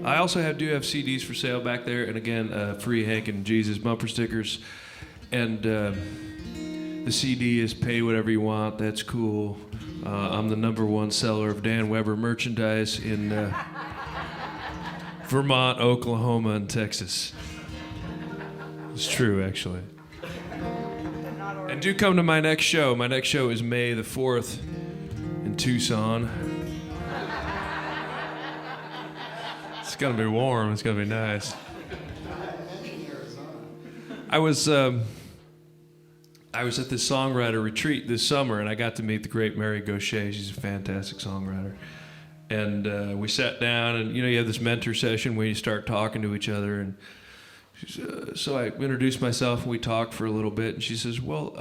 I also do have CDs for sale back there, and again, free Hank and Jesus bumper stickers. And the CD is Pay Whatever You Want, That's Cool. I'm the #1 seller of Dan Weber merchandise in Vermont, Oklahoma, and Texas. It's true, actually. And do come to my next show. My next show is May the 4th in Tucson. It's gonna be warm. It's gonna be nice. I was at this songwriter retreat this summer, and I got to meet the great Mary Gaucher. She's a fantastic songwriter. And we sat down, and you have this mentor session where you start talking to each other. And so I introduced myself, and we talked for a little bit. And she says, "Well,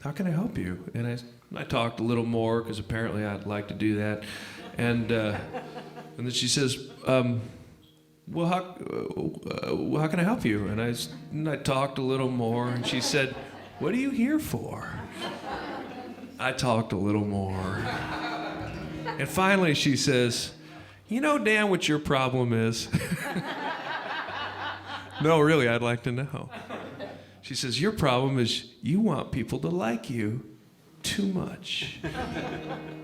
how can I help you?" And I talked a little more because apparently I'd like to do that. And then she says, "Well, how can I help you?" And I talked a little more, and she said, "What are you here for?" I talked a little more. And finally she says, "You know, Dan, what your problem is?" "No, really, I'd like to know." She says, "Your problem is you want people to like you too much."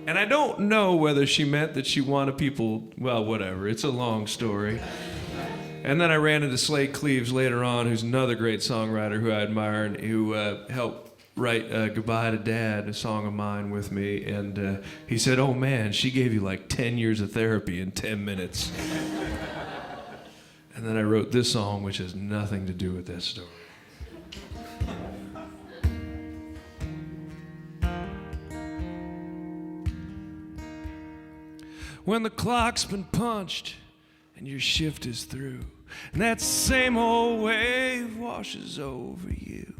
And I don't know whether she meant that she wanted people, well, whatever, it's a long story. And then I ran into Slade Cleaves later on, who's another great songwriter who I admire, and who helped write Goodbye to Dad, a song of mine, with me. And he said, "Oh man, she gave you like 10 years of therapy in 10 minutes. And then I wrote this song, which has nothing to do with that story. When the clock's been punched and your shift is through, and that same old wave washes over you,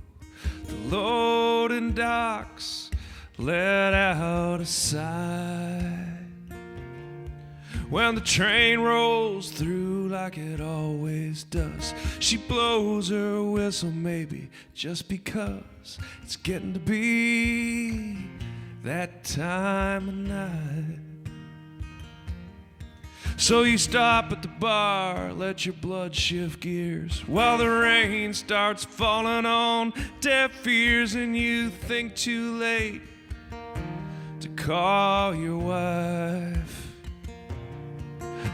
the loading docks let out a sigh. When the train rolls through like it always does, she blows her whistle maybe just because it's getting to be that time of night. So you stop at the bar, let your blood shift gears, while the rain starts falling on deaf ears, and you think too late to call your wife.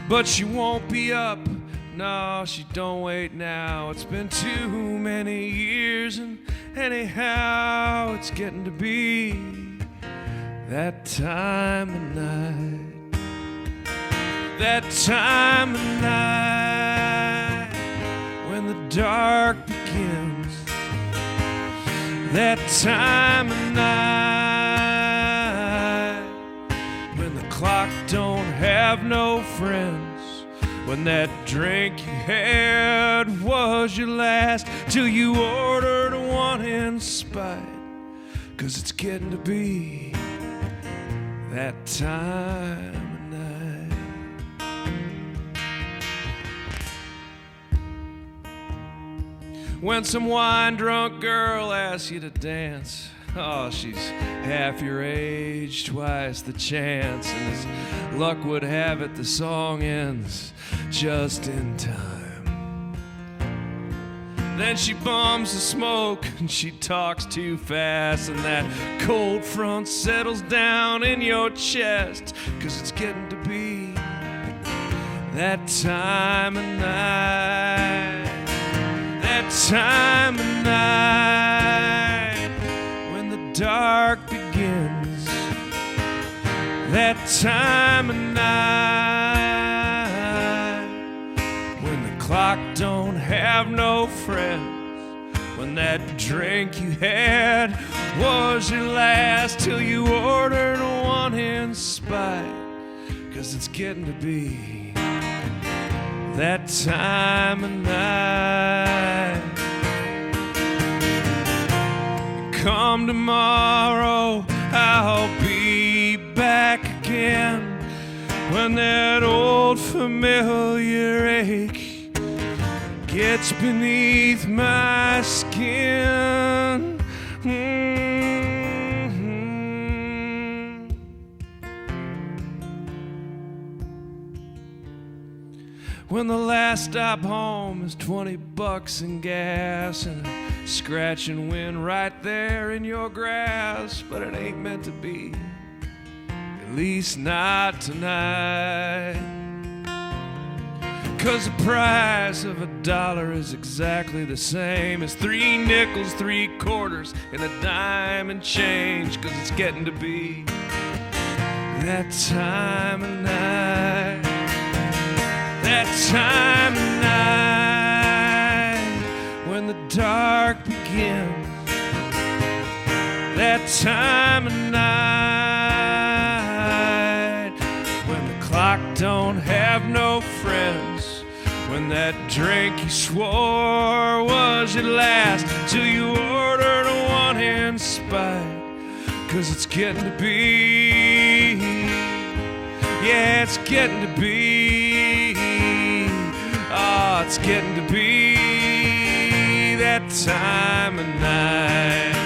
But she won't be up, no, she don't wait now. It's been too many years, and anyhow, it's getting to be that time of night. That time of night when the dark begins. That time of night when the clock don't have no friends. When that drink you had was your last, till you ordered one in spite. 'Cause it's getting to be that time. When some wine-drunk girl asks you to dance, oh, she's half your age, twice the chance, and as luck would have it, the song ends just in time. Then she bums the smoke, and she talks too fast, and that cold front settles down in your chest, 'cause it's getting to be that time of night. That time of night when the dark begins. That time of night when the clock don't have no friends. When that drink you had was your last, till you ordered one in spite. 'Cause it's getting to be that time of night. Come tomorrow, I'll be back again, when that old familiar ache gets beneath my skin. when the last stop home is 20 bucks in gas and a scratching wind right there in your grass. But it ain't meant to be, at least not tonight. 'Cause the price of $1 is exactly the same as 3 nickels, 3 quarters, and a dime and change. 'Cause it's getting to be that time of night, that time of night when the dark begins, that time of night when the clock don't have no friends, when that drink you swore was your last, till you ordered a one-hand spite. 'Cause it's getting to be, yeah, it's getting to be, oh, it's getting to be that time of night.